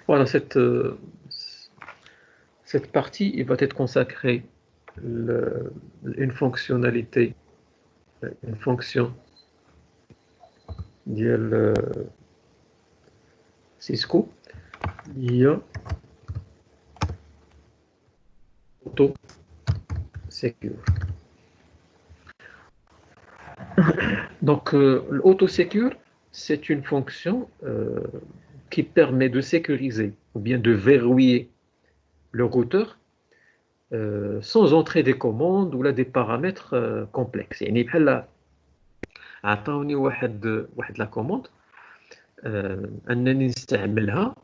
Voilà, cette partie il va être consacrée une fonctionnalité, une fonction ديال Cisco هي auto secure. Donc l'auto secure, c'est une fonction qui permet de sécuriser ou bien de verrouiller le routeur sans entrer des commandes ou là des paramètres complexes. يعني بحال عطاوني واحد لا كوموند انني نستعملها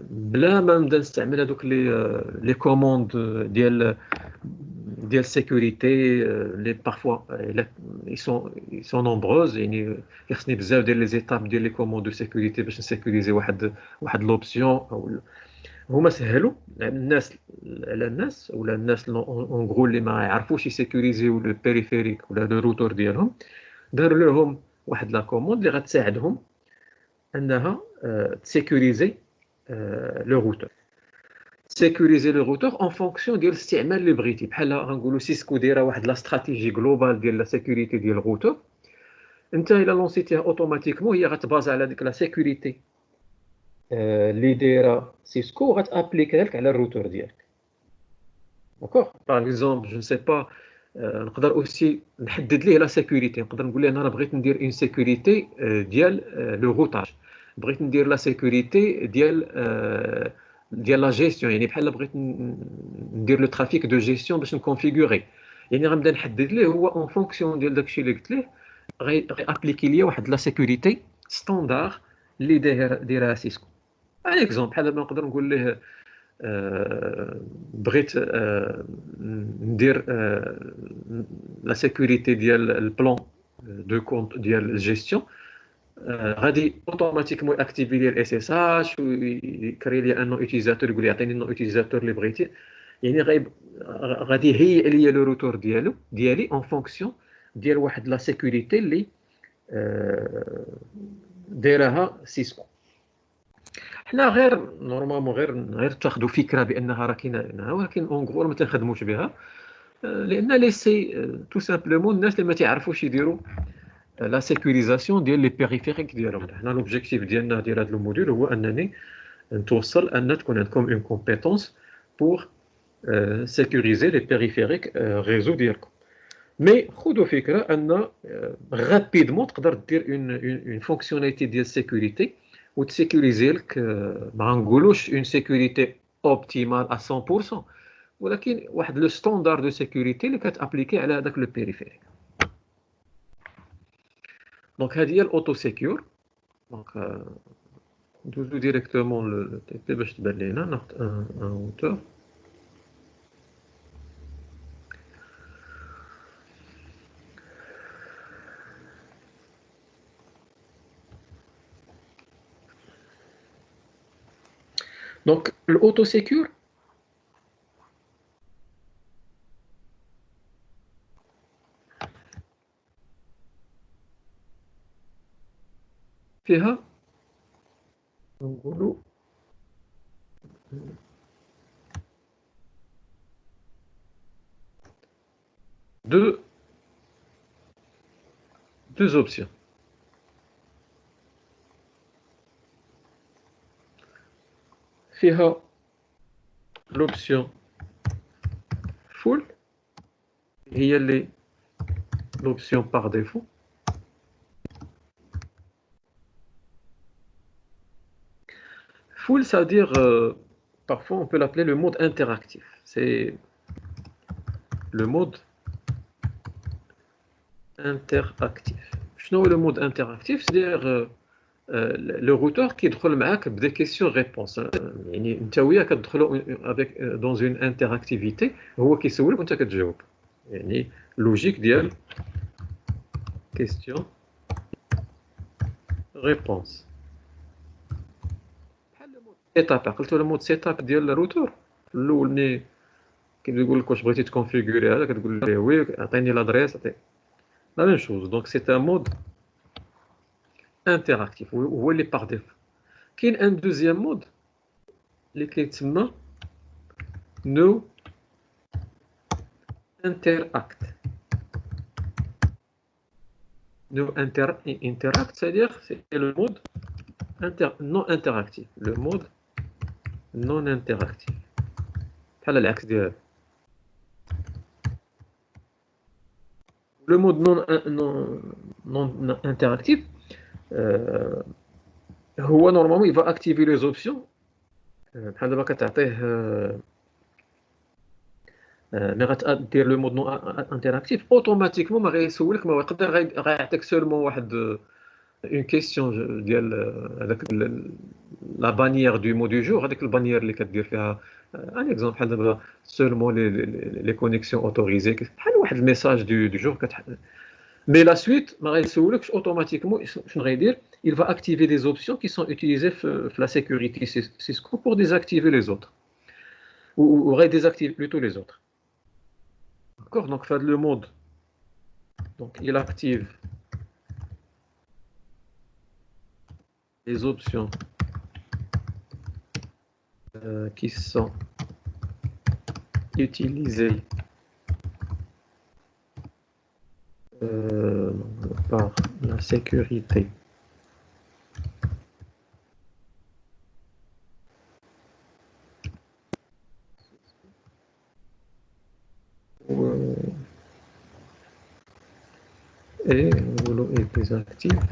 بلا ما نبدا نستعمل هذوك لي كوموند ديال sécurité لي parfois ils sont nombreuses يعني خصني بزاف ديال لي زيتاب ديال لي كوموند دو sécurité باش نسيكوريزي واحد لوبسيون او هما سهلوا على الناس ولا الناس اون غرو اللي ما يعرفوش يسيكوريزيو لو بيريفيريك ولا لو روتور ديالهم داروا لهم واحد لا كوموند اللي غتساعدهم انها تسيكوريزي لو روتور sécuriser le routeur en fonction ديال الاستعمال اللي بغيتي بحال غنقولوا سيسكو دايره واحد لا استراتيجي جلوبال ديال لا سيكوريتي ديال الروتور انت الا لونسيتيها اوتوماتيكمون هي غتبازا على ديك لا سيكوريتي اللي دايره سيسكو غتابليكها لك على الروتور ديالك داكوغ باغ اكزومبل جو نسي با نقدر اوسي نحدد ليه لا سيكوريتي نقدر نقول له انا بغيت ندير اون سيكوريتي ديال لو روتاج بغيت ندير لا سيكوريتي ديال لا جيستيون يعني بحال بغيت ندير لو ترافيك دو جيستيون باش نكونفيغوري يعني غنبدا نحدد ليه هو اون فونكسيون ديال داكشي اللي قلت ليه غي ابليكي ليا واحد لا سيكوريتي ستاندار اللي دايرها سيسكو ان اكزومبل بحال دابا نقدر نقول ليه بغيت ندير لا سيكوريتي ديال البلان دو كونت ديال الجيستيون غادي اوتوماتيكمون اكتيفي لي الاس اس اش ويكري لي ان نو اوتيزاتور يقول لي عطيني النو اوتيزاتور اللي بغيتي يعني غادي يهيئ لي لو روتور ديالي اون فونكسيون ديال واحد لا سيكوريتي اللي دايرها سيسكو حنا غير نورمالمون غير تاخذوا فكره بانها راه كاينه ولكن اون غرو ما تنخدموش بها لان ليسي تو سامبلومون الناس اللي ما تعرفوش يديروا لا سيكوريزاسيون ديال لي بيريفيريك ديالهم حنا لوبجيكتيف ديالنا ديال هذا الموديل هو انني نتوصل ان تكون عندكم اون كومبيتونس بور sécuriser les périphériques réseau ديالكم مي خذوا فكره ان غابيدمون تقدر دير اون فونكسيوناليتي ديال سيكوريتي وتسيكوريزي لك ما نقولوش اون سيكوريتي اوبتيمال 100% ولكن واحد لو ستاندار دو سيكوريتي اللي كتابليكي على هذاك لو بيريفيريك دونك هذه هي الاوتو سيكور دونك ندوزو ديريكتومون لو تي بي باش تبان لينا ناخذ ان روتور دونك الاوتو سيكور فيها نقولوا deux options. فيها l'option full هي اللي l'option par défaut full ça veut dire parfois on peut l'appeler le mode interactif c'est le mode interactif شنو هو le mode interactif c'est-à-dire le routeur كيدخل معاك بده questions réponses يعني انت وياه كتدخلوا avec dans une interactivité هو كيسولك وانت كتجاوب يعني لوجيك ديال question réponse بحال المود سيت اب عقلتوا المود سيت اب ديال الروتور الاولني كيقول لك واش بغيتي تكونفيغوري هذا كتقول له وي عطيني لادريس عطيني لا ميم شوز دونك سي ان مود interactif هو اللي باغ ديفو كاين ان دوزيام مود اللي كيتسمى no interact. No interact, c'est-à-dire c'est le mode non interactif. Le mode non interactif. بحال العكس ديال le mode non interactif. هو normalement il va activer les options. بحال دابا كتعطيه ملي غتدير لو مود نون انتراكتيف اوتوماتيكمون ما غيسولك، ما يقدر غيعطيك سولمون واحد اون كيسيون ديال هذاك لا بانيير دو مو دو جور، هذيك البانيير اللي كدير فيها ان اكزومبل بحال دابا سولمون لي كونيكسيون اوتوريزي، بحال واحد الميساج دو جور مي لا سويت ما غيسولكش اوتوماتيكمون شنو غيدير. il va activer des options qui sont utilisées في la sécurité Cisco pour désactiver les autres ou désactiver plutôt les autres. D'accord, donc fait le mode, donc il active les options qui sont utilisées par la sécurité et est plus active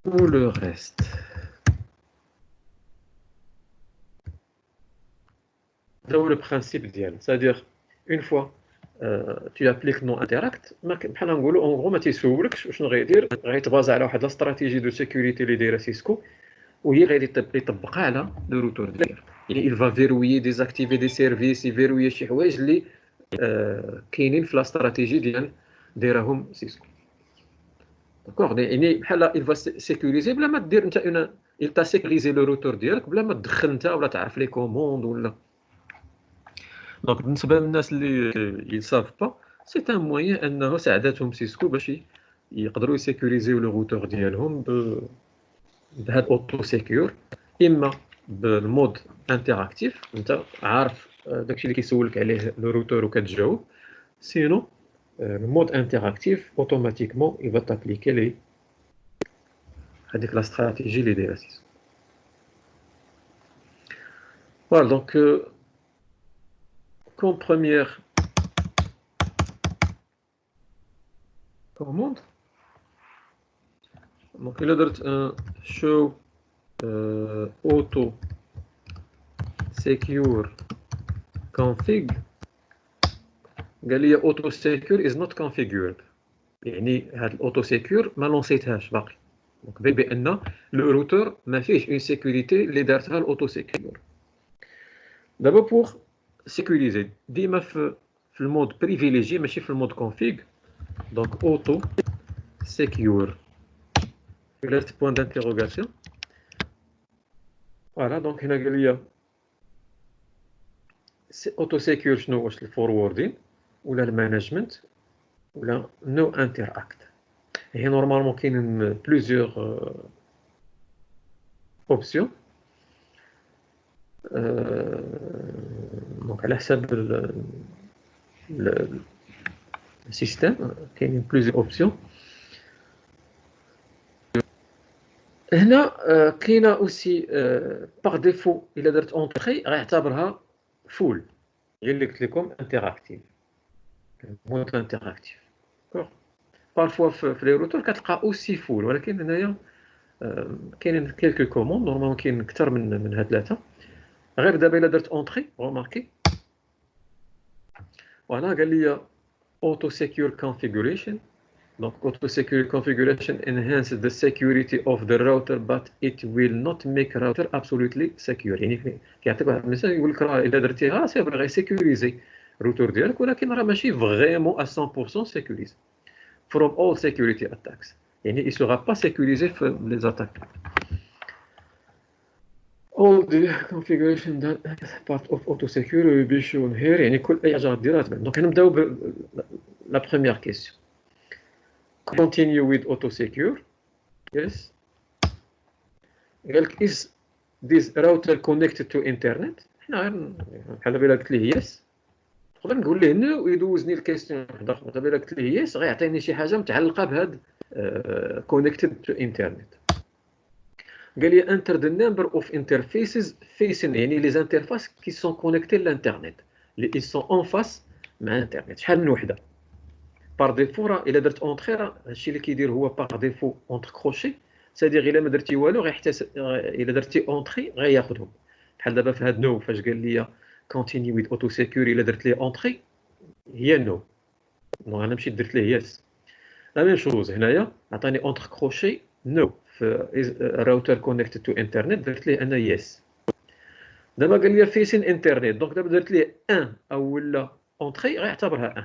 pour le reste. C'est le principe ديالو, c'est-à-dire une fois tu appliques non interact, بحال نقولوا en gros ما تيسولكش شنو غيدير, غيتبازا على واحد الاستراتيجي دو سيكوريتي اللي دايره سيسكو وهي غادي يطبقها على لو روتور ديالو. يعني il va verrouiller, désactiver des services, يفيروي شي حوايج اللي كاينين في لا استراتيجي ديال دايرهم سيسكو. داكوغ, يعني بحال il va sécuriser بلا ما دير انت il t'a sécurisé le routeur ديالك بلا ما تدخل انت ولا تعرف لي كوموند ولا. دونك بالنسبه للناس اللي يساف با, سي ان موين انه ساعدتهم سيسكو باش يقدروا يسيكوريزيو لو روتور ديالهم بهاد اوتو سيكور, اما بالمود انتراكتيف انت عارف داكشي اللي كيسولك عليه لو روتور وكتجاوب, سينو المود انتراكتيف اوتوماتيكمون il va t'appliquer لي هذيك لا استراتيجي اللي دايره سيسكو. فوالا دونك comme première commande, donc il a درت un show auto secure config, قال لي auto secure is not configured, يعني هاد الاوتو سيكور ما لونسيتهاش باقي, دونك بان لو روتور ما فيهش اون سيكوريتي اللي دارتها الاوتو سيكور. دابا بوغ سيكوريزي ديما في المود بريفيليجي ماشي في المود كونفيغ, دونك اوتو سيكور درت بوين دانتيروغاسيون. فوالا دونك هنا قال لي اوتو سيكور شنو, واش الفوروردين ولا المانجمنت ولا نو انتراكت. هي نورمالمون كاينين بليزيور اوبسيون, دونك على حساب السيستم كاينين بليزيور اوبسيون. هنا كاينه اوسي باغ ديفو الا درت اونطري غيعتبرها فول, هي اللي قلت لكم انتراكتيف, مود انتراكتيف. بارفوا في لي روتور كتلقى اوسي فول, ولكن هنايا كاينين كيلكو كوموند, نورمالمون كاين اكثر من هاد ثلاثه. غير دابا الا درت اونطري روماركي, فوالا قال لي auto secure configuration. Donc auto secure configuration enhances the security of the router but it will not make router absolutely secure. يعني كيعطيك واحد المثال يقول لك راه الا درتيها سي غي سيكوريزي الروتور ديالك, ولكن راه ماشي فريمون 100% سيكوريزي from all security attacks, يعني il sera pas sécurisé في les attaques. all the configuration that part of auto secure will be shown here, يعني كل اي حاجه غديرها تبان. دونك نبداو ب la première question. Continue with auto secure. يس قال لك is this router connected to internet. حنا غير بحال دابا قلت ليه يس نقدر نقول ليه نو ويدوزني الكيستيون وحده اخرى. دابا قلت ليه يس غيعطيني شي حاجه متعلقه بهاد connected to internet. قال لي enter the number of interfaces facing يعني لي انترفاس كي سون كونيكتي للانترنت اللي ils sont en face مع الانترنت. شحال من وحده بار ديفو. راه الا درت اونطري راه هادشي اللي كيدير هو بار ديفو اونتر كروشي سادير الا ما درتي والو غيحتاس الا درتي اونطري غياخذهم. بحال دابا في هاد نو فاش قال لي كونتينيو ويز اوتو سيكور الا درت ليه اونطري هي نو انا مشيت درت ليه يس. لا ميم شوز هنايا عطاني اونتر كروشي نو في راوتر كونيكتد تو انترنت درت ليه انا يس. دابا قال لي فيسين انترنت دونك دابا درت ليه ان او ولا اونطري غيعتبرها ان.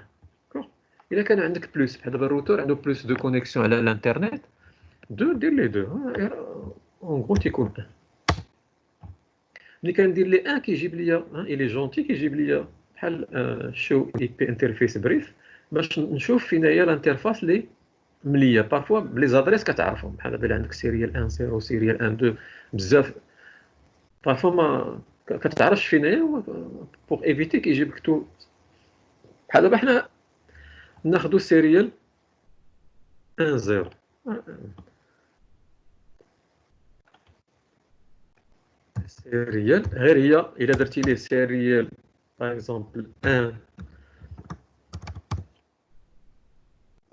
الا كان عندك بلوس بحال دابا الروتور عنده بلوس دو كونيكسيون على الانترنت دو دير لي دو اون غرو تيكون ان. ملي كندير لي ان كيجيب ليا الي جونتي كيجيب ليا بحال شو اي بي انترفيس بريف باش نشوف فين هي الانترفاس اللي مليه بارفوا بلي زادريس كتعرفهم. بحال دابا عندك سيريال 1 0 سيريال 1 2 بزاف بارفوا ما كتعرفش فين هي بوغ ايفيتي كيجيب لك تو. بحال دابا حنا ناخذ سيريال 1 0 سيريال غير هي الا درتي ليه سيريال باغ اكزومبل 1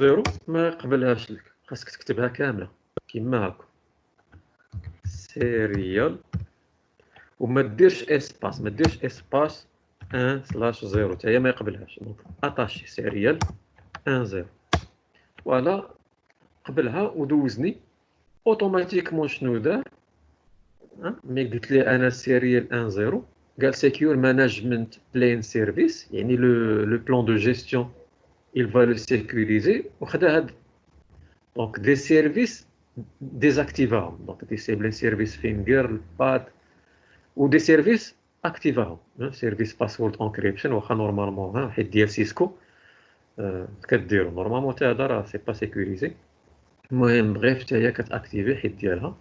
0 ما يقبلهاش لك خاصك تكتبها كامله كيما هكا سيريال وما ديرش اسباس ما ديرش اسباس 1/0 حتى هي ما يقبلهاش. دونك اتاشي سيريال 1 0 فوالا قبلها ودوزني اوتوماتيكمون شنو دار ملي قلت ليه انا سيريال 1 0 قال سيكيور مانجمنت بلين سيرفيس يعني لو بلان دو جيستيون il va le sécuriser وخدا هاد دونك دي سيرفيس ديزاكتيفاهم دونك ديسيبل سيرفيس فينجر الباد ودي سيرفيس اكتيفاهم سيرفيس باسورد انكريبشن واخا نورمالمون حيت ديال سيسكو كديرو نورمالمون حتى هذا راه سي با سيكوريزي. المهم بغيت حتى هي كتاكتيفي حيت ديالها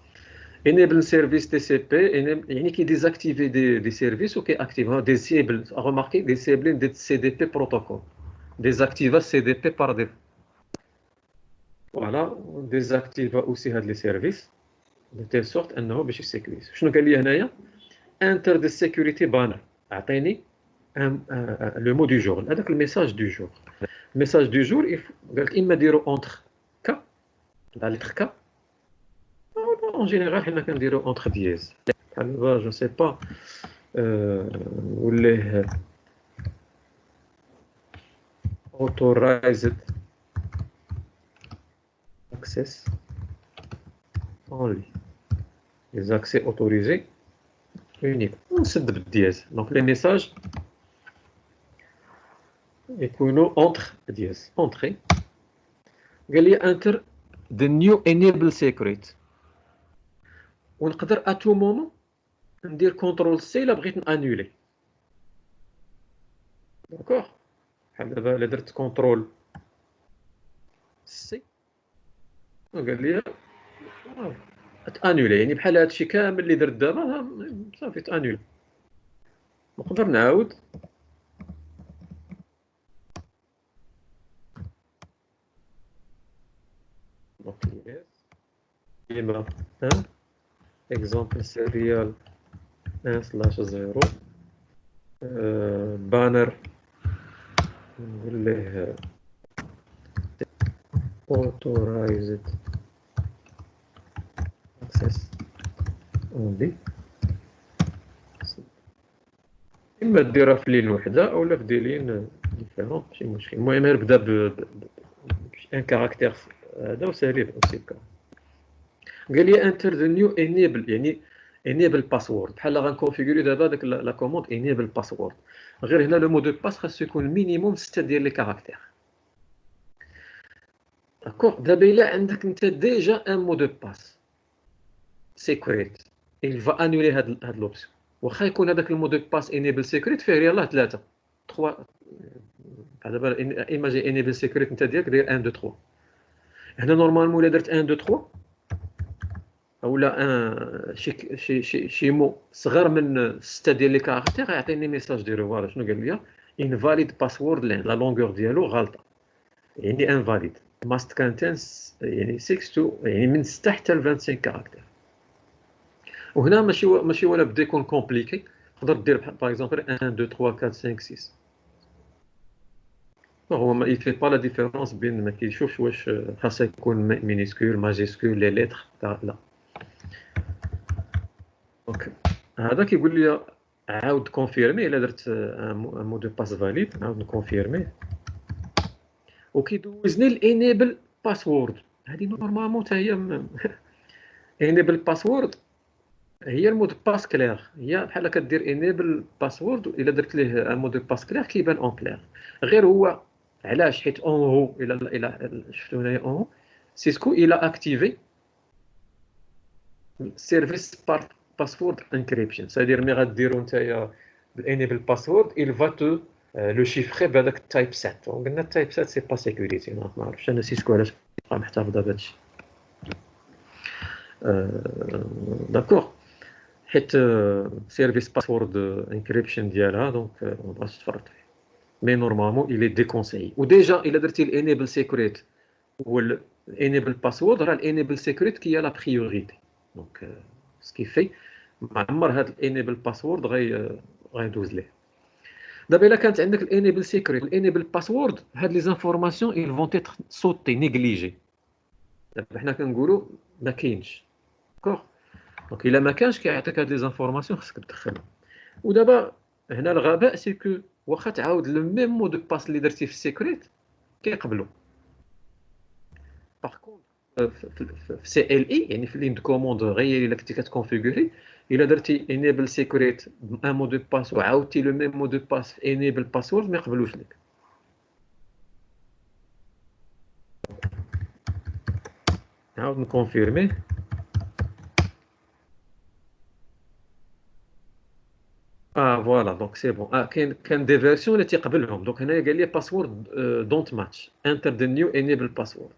enable service TCP يعني كي ديزاكتيفي دي سيرفيس وكي اكتيفها ديسيبل ريماركي ديسيبلين دي سي دي بي بروتوكول ديزاكتيفا سي دي بي بار ديفو. فوالا ديزاكتيفا اوسي هاد لي سيرفيس دو تيل سورت انه باش يسيكوريز. شنو قال لي هنايا انتر دي سيكوريتي بانر اعطيني لو مو دو جور هذاك الميساج دو جور. الميساج دو جور قال لك اما ديرو اونتر كا لا لتر كا اون جينيرال حنا كنديرو اونتر دييز بحال دابا جو سي با نقول authorized access only les accès autorisés unique ونسد بالدياز دونك لي ميساج يكونوا اونتر دياز اونتري. قال لي انتر the new enable secret ونقدر اتو مومون ندير كونترول سي الا بغيت نانولي. داكوغ بحال دابا الا درت كونترول سي قال لي تانولي يعني بحال هادشي كامل اللي درت دابا صافي تانولي. نقدر نعاود كيما اكزامبل سيريال 1/0 بانر نقول له authorized access only اما ديرها في لين وحده اولا في دي لين ديفيرون ماشي مشكل. المهم غير بدا ان كاركتير هذا وسالي اوسي. قال لي انتر ذا نيو انيبل يعني انيبل باسورد بحال غنكونفيغوري دابا داك لا كوموند انيبل باسورد غير هنا لو مو دو باس خاصو يكون مينيموم 6 ديال لي كاركتير. داكوغ دابا الا عندك انت ديجا ان مو دو باس سيكريت il va annuler هاد لوبسيون واخا يكون هذاك المو دو باس انيبل سيكريت فيه يلاه 3 3 دابا ايماجي انيبل سيكريت انت ديالك داير 1 2 3 هنا نورمالمون الا درت 1 2 3 اولا ان شي مو صغر من 6 ديال لي كاركتير يعطيني ميساج ديالو. فوالا شنو قال لي؟ invalid password لا لونغور ديالو غلطه، يعني invalid must contain يعني 6 to يعني من 6 حتى ل 25 كاركتير. وهنا ماشي ولا بدا يكون كومبليكي، تقدر دير باغ اكزومبل 1 2 3 4 5 6. هو ما يفي با لا ديفيرونس بين، ما كيشوفش واش خاصها يكون مينيسكول ماجيسكول لي ليتر لا. دونك هذا كيقول لي عاود كونفيرمي الا درت ان مو دو باس فاليد، نعاود نكونفيرمي وكيدوزني الانيبل باسورد. هذه نورمالمون حتى هي انيبل باسورد هي المود باس كلير، هي بحال كدير انيبل باسورد الا درت ليه ان مود باس كلير كيبان اون كلير. غير هو علاش؟ حيت اون هو الى شفتو هنايا اون سيسكو الى اكتيفي سيرفيس باسورد انكريبشن، سادير مي غديرو نتايا بالانيبل باسورد il va te لو شيفري بهذاك التايب 7. وقلنا التايب 7 سي با سيكوريتي، ما عرفتش انا سيسكو علاش بقى محتفظه بهادشي. داكوغ حيت سيرفيس باسورد انكريبشن ديالها دونك ما بغاش تفرط فيه. مي نورمالمون il est déconseillé. وديجا الا درتي الانيبل سيكريت والانيبل باسورد، راه الانيبل سيكريت كي لا بريوريتي. دونك سكي في ما عمر هاد الانيبل باسورد غيدوز ليه. دابا الا كانت عندك الانيبل سيكريت والانيبل باسورد، هاد لي زانفورماسيون ils vont être sauté négligé. دابا حنا كنقولوا ما كاينش. داكوغ دونك الا ما كانش كيعطيك هاد لي زانفورماسيون خصك تدخلهم. ودابا هنا الغباء سي كو واخا تعاود لو ميم مو دو باس اللي درتي في السيكريت كيقبلوا. باغ كونطخ في سي ال اي يعني في لين دو كوموند غير الا كنتي كتكونفيغوري، الا درتي انيبل سيكريت ان مو دو باس وعاودتي لو ميم مو دو باس في انيبل باسورد ما يقبلوش لك. نعاود نكونفيرمي. فوالا دونك سي بون. كان دي فيرسيون اللي تيقبلهم. دونك هنايا قال لي باسورد دونت ماتش انتر ذا نيو انيبل باسورد.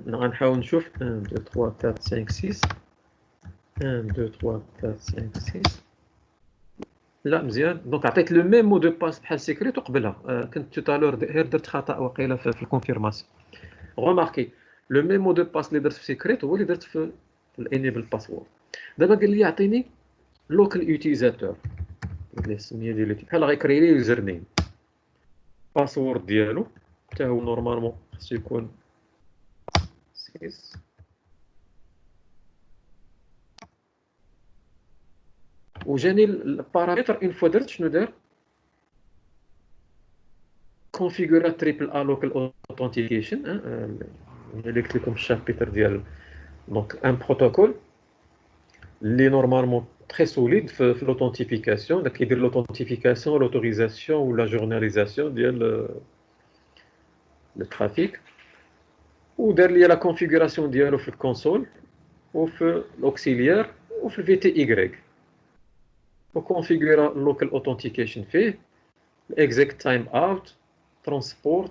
غنحاول نشوف 1 2 3 4 5 6 1 2 3 4 5 6. لا مزيان. دونك عطيت لو ميم مو دو باس بحال سيكريت وقبلها. كنت توتالور غير درت خطا وقيله في الكونفيرماسيون. غوماركي لو ميم مو دو باس اللي درت في سيكريت هو اللي درت في الانيبل باسورد. دابا قال لي يعطيني لوكال يوتيزاتور اللي السميه ديالو بحال غيكري لي يوزر نيم. باسورد ديالو حتى هو نورمالمون خصو يكون 6. وجاني البارامتر اون فوا درت شنو دار؟ كونفيغورا تريبل ا لوكال اوثنتيكيشن. اللي قلت لكم الشابيتر ديال دونك ان بروتوكول اللي نورمالمون تري سوليد في لوثنتيفيكاسيون. داك كيدير لوثنتيفيكاسيون لوتوريزاسيون ولا جورناليزاسيون ديال الترافيك. ودار لي لا كونفيغوراسيون ديالو في الكونسول وفي الاوكسيليير وفي الفي تي ايغريك، وكونفيغورا اللوكال اوثنتيكيشن فيه الاكزيك تايم اوت ترانسبورت.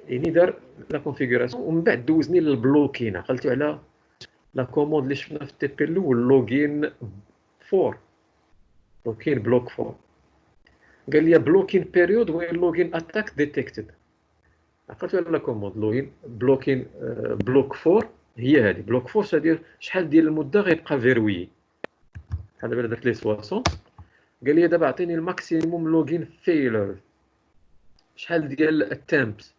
يعني دار لا كونفيغوراسيون ومن بعد دوزني للبلوكين. عقلتو على لا كوموند اللي شفنا في التي بي الاول لوغين 4 لوغين بلوك 4. قال لي بلوكين بيريود وين لوغين اتاك ديتكتد. عقلتو على لا كوموند لوغين بلوكين بلوك 4 هي هذه بلوك 4 سادير شحال ديال المده غيبقى فيروي. بحال دابا درت لي 60. قال لي دابا عطيني الماكسيموم لوغين فيلر، شحال ديال التامبس،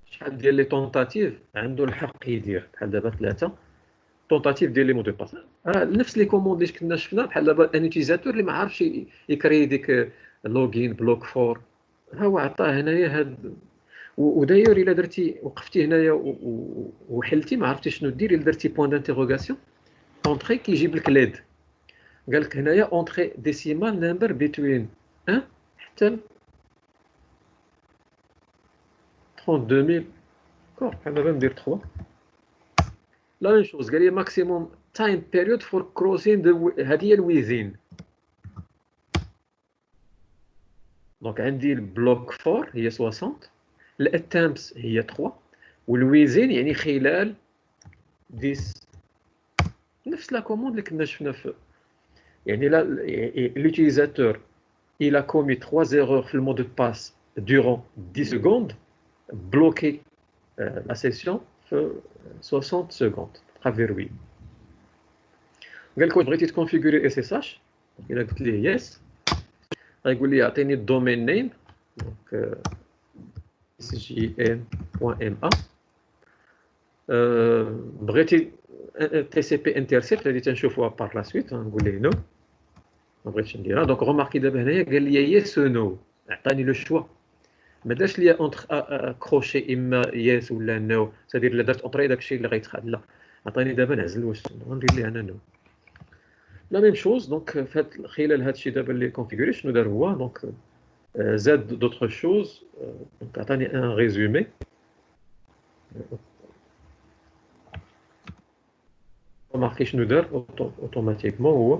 شحال ديال لي طونطاتيف عنده الحق يدير. بحال دابا 3 طونطاتيف ديال لي مو دو باس. نفس لي كوموند اللي كنا شفنا بحال دابا ان يوتيزاتور اللي ما عارفش يكري ديك لوغين بلوك 4 ها هو عطاه هنايا هاد. وداير الا درتي وقفتي هنايا وحلتي ما عرفتي شنو دير، الا درتي بوين دانتيغوغاسيون اونطري كيجيب لك ليد. قال لك هنايا اونطري ديسيمال نمبر بين 1 حتى 32000. كور بحال دابا ندير 3 لا ميم شوز. قال لي ماكسيموم تايم بيريود فور كروسين هذه هي الويزين. دونك عندي البلوك 4 هي 60، الاتامبس هي 3، والويزين يعني خلال 10 نفس لا كوموند اللي كنا شفنا في يعني لا l'utilisateur il a commis 3 erreurs في المود de passe durant 10 secondes bloquer la session في 60 secondes ترافيروي قال لك واش بغيتي تكونفيغوري اس اس اش الا قلت ليه يس غيقول لي اعطيني الدومين نيم دونك sgn.ma بغيتي تي سي بي انترسيبت هذه تنشوفوها بار لا سويت نقول ليه نو ما بغيتش نديرها دونك روماركي دابا هنايا قال لي يس نو عطاني لو شوا ما دارش ليا اونتر كروشي اما يس ولا نو سادير الا درت اونطري داكشي اللي غيتخاد لا عطاني دابا نعزل واش غندير ليه انا نو لا ميم شوز دونك خلال هذا الشيء دابا اللي كونفيغوري شنو دار هو دونك زاد دوطخ شوز دونك عطاني ان ريزومي روماركي شنو دار اوتوماتيكمون هو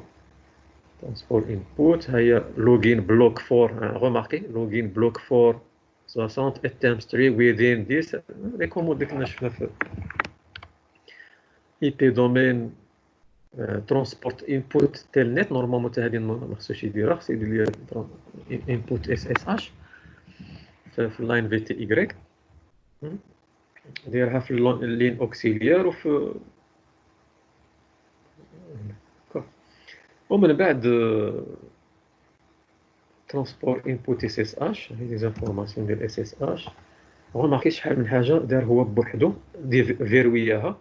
ترانسبور انبوت هيا لوجين بلوك فور روماركي لوجين بلوك فور 60 اتمز 3 within 10 لي كوموند اللي كنا شفنا في اي بي دومين ترانسبورت انبوت تيل نت نورمالمون حتى هذه ما خصوش يديرها خصو يدير ليا انبوت اس اس اش في اللاين في تي ايغريك ديرها في اللين اوكسيليير ومن بعد ترانسبور انبوت اس اس اش هذه لي زانفورماسيون ديال اس اس اش غوماركي شحال من حاجه دار هو بوحدو فيروياها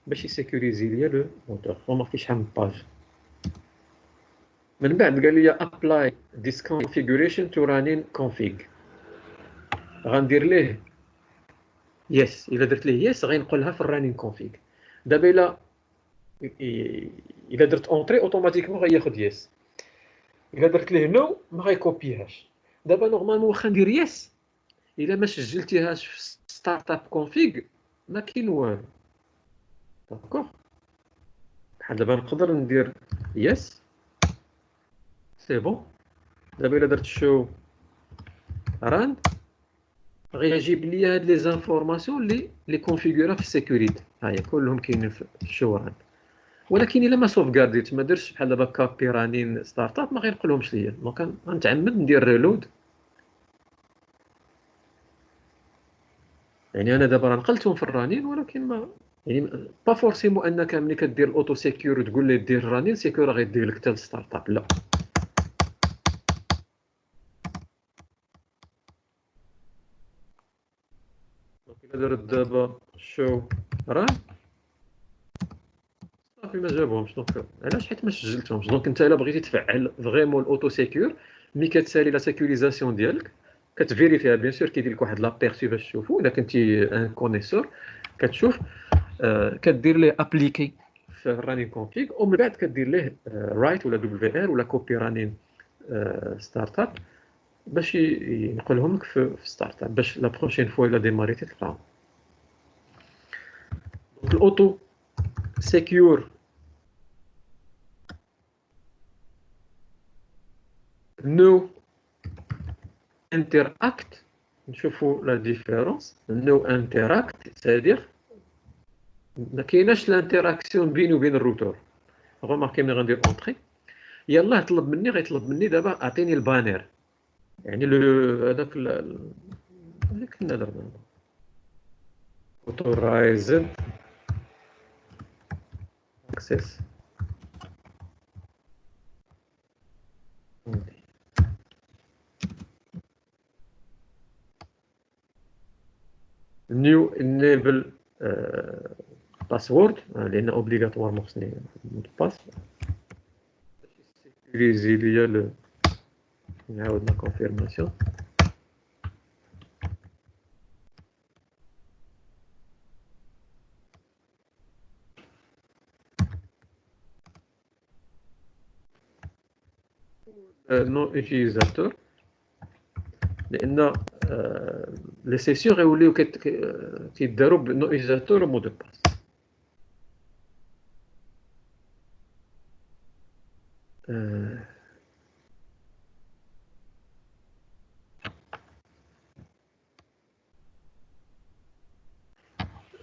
باش يسيكوريزي ليا لو موتور غوماركي شحال من باج من بعد قال لي ابلاي this configuration to running config غندير ليه يس الا درت ليه يس غينقلها في الرانين كونفيغ دابا الا درت اونطري اوتوماتيكمون غياخد يس الا درت ليه نو ما غيكوبيهاش دابا نورمالمون واخا ندير يس الا ما سجلتيهاش في ستارت اب كونفيغ ما كاين والو داكوغ بحال دابا نقدر ندير يس سي بون دابا الا درت شو ران غيجيب لي هاد لي زانفورماسيون اللي كونفيغورا في السيكوريتي هاهي كلهم كاينين في الشو ران ولكن الا ما سوفغارديت ما درتش بحال دابا كابي رانين ستارت اب ما غينقلهمش ليا دونك غنتعمد ندير ريلود يعني انا دابا راه نقلتهم في الرانين ولكن ما يعني با فورسيمون انك ملي كدير الاوتو سيكيور وتقول ليه دير رانين سيكيور غيدير لك حتى الستارت اب لا دونك الا درت دابا شو ران صافي ما جابهمش دونك علاش حيت ما سجلتهمش دونك انت الا بغيتي تفعل فريمون الاوتو سيكيور ملي كتسالي لا سيكوريزاسيون ديالك كتفيريفيها بيان سور كيدير لك واحد لابيرتي باش تشوفو الا كنتي ان كونيسور كتشوف كدير ليه ابليكي في الرانين كونفيغ ومن بعد كدير ليه رايت ولا دبليو ار ولا كوبي رانين ستارت اب باش ينقلهم لك في ستارت اب باش لا بروشين فوا الا ديماريتي تلقاهم دونك الاوتو سيكيور نو انتراكت نشوفوا لا ديفيرونس نو انتراكت سادير ما كايناش لانتراكسيون بيني وبين الروتور غوماركي ملي غندير اونطري يلاه غيطلب مني دابا اعطيني البانير يعني هذاك اللي كنا درنا اوتورايزد اكسس نيو انيبل باسورد لان اوبليغاتوارمون خصني مود باس سيكوريزي ليا نعاود لا كونفيرماسيون نو اوتيليزاتور لان لي سيسيون غيوليو كيداروا بنو اوتيليزاتور ومود باس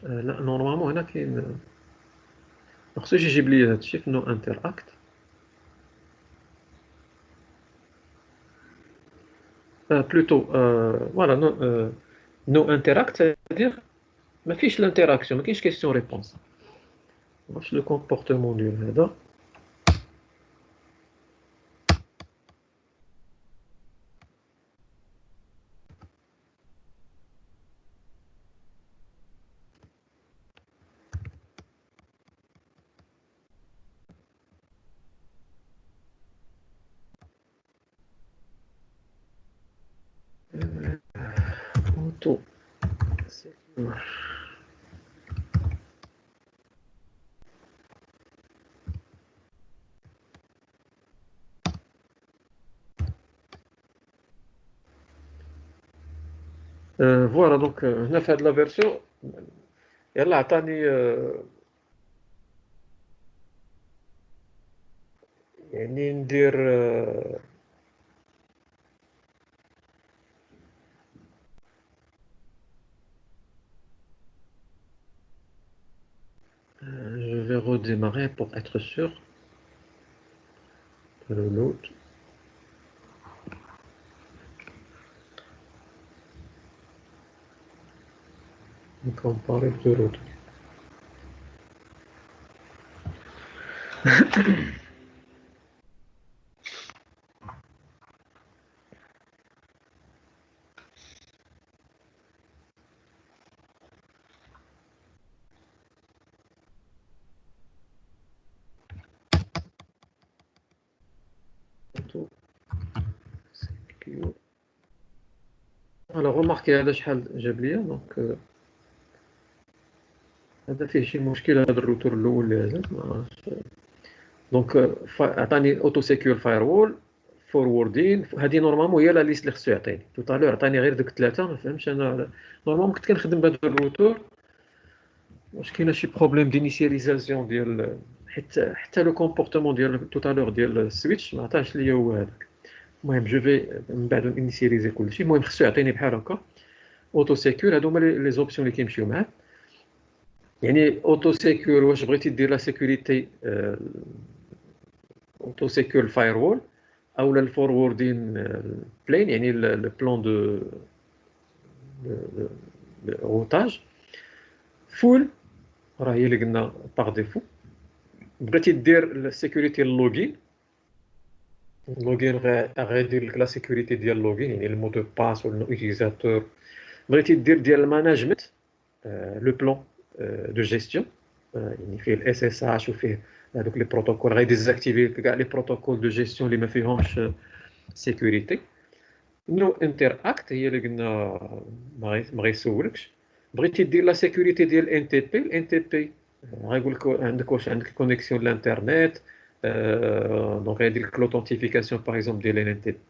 لا نورمالمون هنا كاين خصو يجيب لي هادشي في نو انتر اكت. بلوتو فوالا نو انتر اكت c'est-à-dire ما فيش الانتراكسيون، ما كاينش كيسيون ريبونس. واش لو كومبورتمون ديال هذا. اوتو سيكيور. فوالا دونك هنا في هاد لا فيرسيون يلا عطاني يعني ندير je vais redémarrer pour être sûr que le load comparé de l'autre. Auto secure. Alors remarquez هذا شحال جاب ليا دونك هذا فيه شي مشكل هذا الروتور الاول اللي هزت ما عرفتش. دونك عطاني اوتو سيكيور فاير وول فوروردين هذه نورمالمون هي لا ليست اللي خصو يعطيني توتالور عطاني غير دوك ثلاثه ما فهمتش انا نورمالمون كنت كنخدم بهذا الروتور واش كاينه شي بروبليم دينيسياليزاسيون ديال حتى لو كومبورتمون ديال توتالور ديال السويتش ما عطاش ليا هو هذاك. المهم جو في من بعد انيسياليزي كلشي. المهم خصو يعطيني بحال هكا اوتو سيكور. هادو هما لي زوبسيون اللي كيمشيو معاه. يعني اوتو سيكور واش بغيتي دير لا سيكوريتي اوتو سيكور الفاير وول او الفوروردين بلين يعني البلان دو روتاج فول راه هي اللي قلنا باغ ديفو. بغيتي دير السيكوريتي اللوغين غيدير لك لا سيكوريتي ديال اللوغين يعني المو دو باس ولا اليوتيزاتور. بغيتي دير ديال الماناجمنت لو بلان دو جيستيون يعني فيه الاس اس اش وفيه هذوك لي بروتوكول غيديزاكتيفي كاع لي بروتوكول دو جيستيون اللي ما فيهمش سيكوريتي. نو انتر اكت هي اللي قلنا ما غيسولكش. بغيتي دير لا سيكوريتي ديال الان تي بي. الان تي بي غايقول لك عندك واش عندك كونيكسيون للانترنت دونك غيدير لك لوثنتيفيكاسيون باغ اكزومبل ديال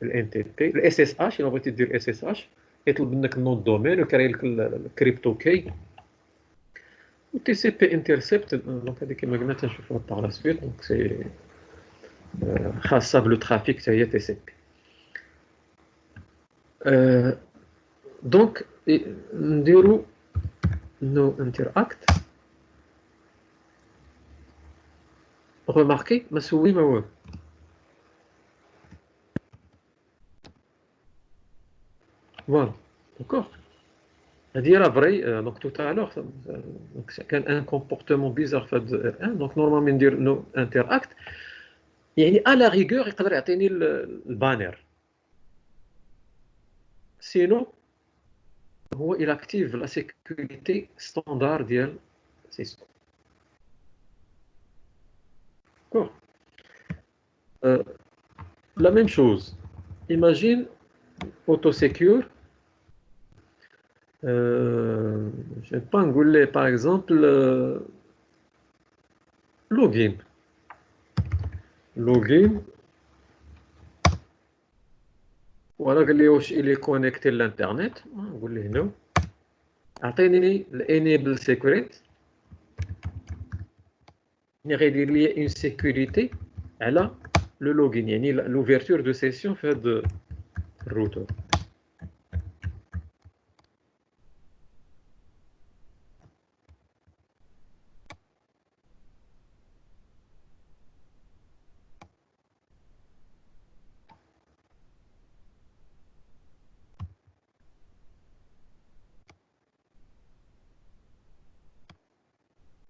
الان تي بي. الاس اس اش الا بغيتي دير اس اس اش يطلب منك النون دومين وكري لك الكريبتو كي تي سي بي انترسبت. دونك هذه كما قلنا تنشوفوها باغ لا سويت دونك سي خاصه بلو ترافيك حتى هي تي سي بي. دونك نديرو نو انتراكت. remarquez ما سوي ما والو. فوالا داكوغ هادي راه فري. دونك تو تالور كان ان كومبورتمون بيزار في هاد ان دونك نورمالمون ندير نو انتراكت يعني على ريغور يقدر يعطيني البانير. سينو هو il active la sécurité standard ديال سيسكو. داكوغ la même chose. Imagine auto secure. Je vais pas engueuler par exemple login. Login. Voilà قال لي واش il est connecté l'internet. نقول له هنا اعطيني الانيبل سيكريت اللي غيدير لي اون سيكوريتي على لو لوغين يعني لوفيرتور دو سيسيون في هذا الروتور.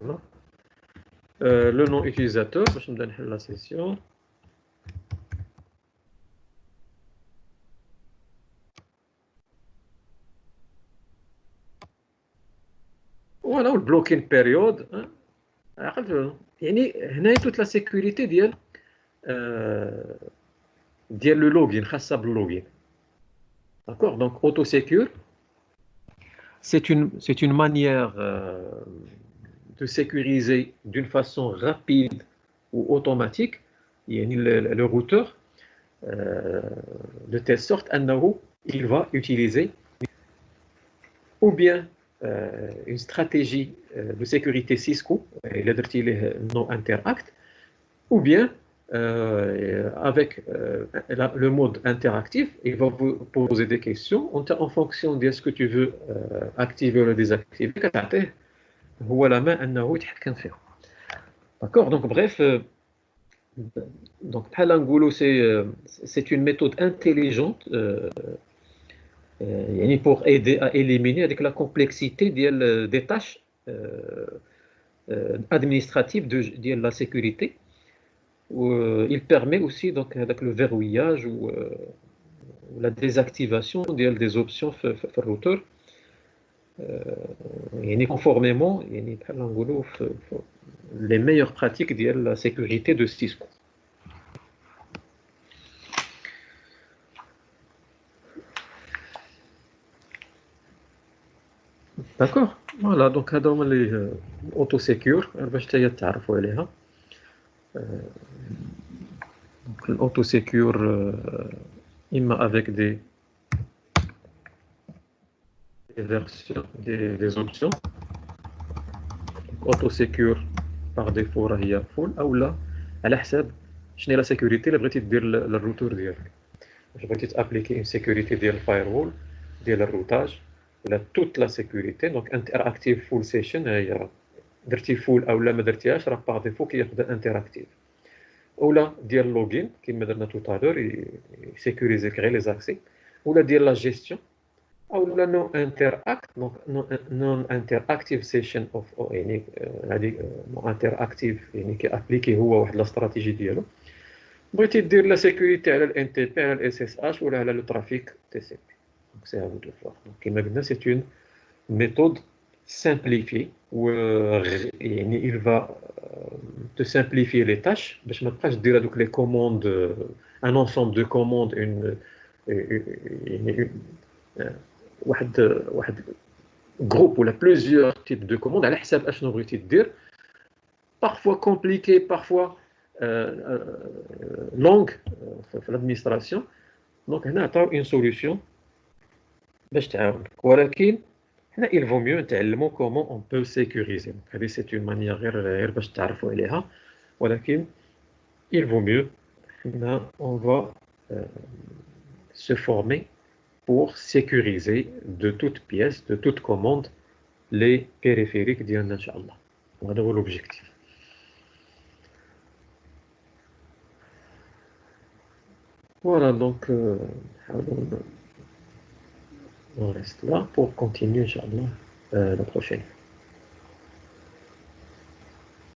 Voilà. Le nom utilisateur, باش نبدا نحل la session. Voilà, le blocking période. يعني هنا toute la sécurité ديال le login خاصة بالlogin. D'accord? Donc autosecure, c'est une manière de sécuriser d'une façon rapide ou automatique يعني le routeur de telle sorte qu'il va utiliser ou bien une stratégie de sécurité Cisco, il a le nom interact, ou bien avec le mode interactif, il va vous poser des questions en fonction de ce que tu veux activer ou désactiver. Voilà, d'accord, donc bref, donc c'est une méthode intelligente pour aider à éliminer avec la complexité des tâches administratives de la sécurité. Il permet aussi donc avec le verrouillage ou la désactivation des options sur le routeur conformément les meilleures pratiques de la sécurité de Cisco. D'accord. Voilà, donc هذا les autosecure باش حتى تعرفوا عليها. Donc l'autosecure avec des versions des options. Autosecure par défaut هي full ou là على حساب شنو هي la sécurité اللي بغيتي دير للروتور ديالك. واش بغيتي تابليكي une sécurité ديال الفايرول ديال الروتاج ولا toute la sécurité. donc interactive full session هي درتي فول او لا ما درتيهاش راه باغ ديفو كيبدا انتراكتيف اولا ديال اللوغين كما درنا توتالور يسيكوريزي غير لي زاكسي ولا ديال لا جيستيون او لا نو انتراكت. دونك نون انتراكتيف سيشن اوف يعني هذه نو انتراكتيف يعني كيابليكي هو واحد لا استراتيجي ديالو. بغيتي دير لا سيكوريتي على الان تي بي على الاس اس اش ولا على لو ترافيك تي سي بي. دونك سي هادو دو فوا. كما قلنا سي اون méthode simplifiée où il va te simplifier les tâches باش ما تبقاش دير هذوك les commandes un ensemble de commandes واحد groupe ولا plusieurs types de commandes على حساب اشنو بغيتي دير parfois compliqué parfois longue في l'administration. donc هنا عطاو une solution باش تعاونك ولكن il vaut mieux نتعلموا comment on peut sécuriser. هذه c'est une manière غير باش تعرفوا عليها ولكن il vaut mieux on va se former pour sécuriser de toute pièce de toute commande les périphériques ديالنا ان شاء الله. وهذا هو l'objectif. Voilà, donc on reste là pour continuer, Inch'Allah, la prochaine.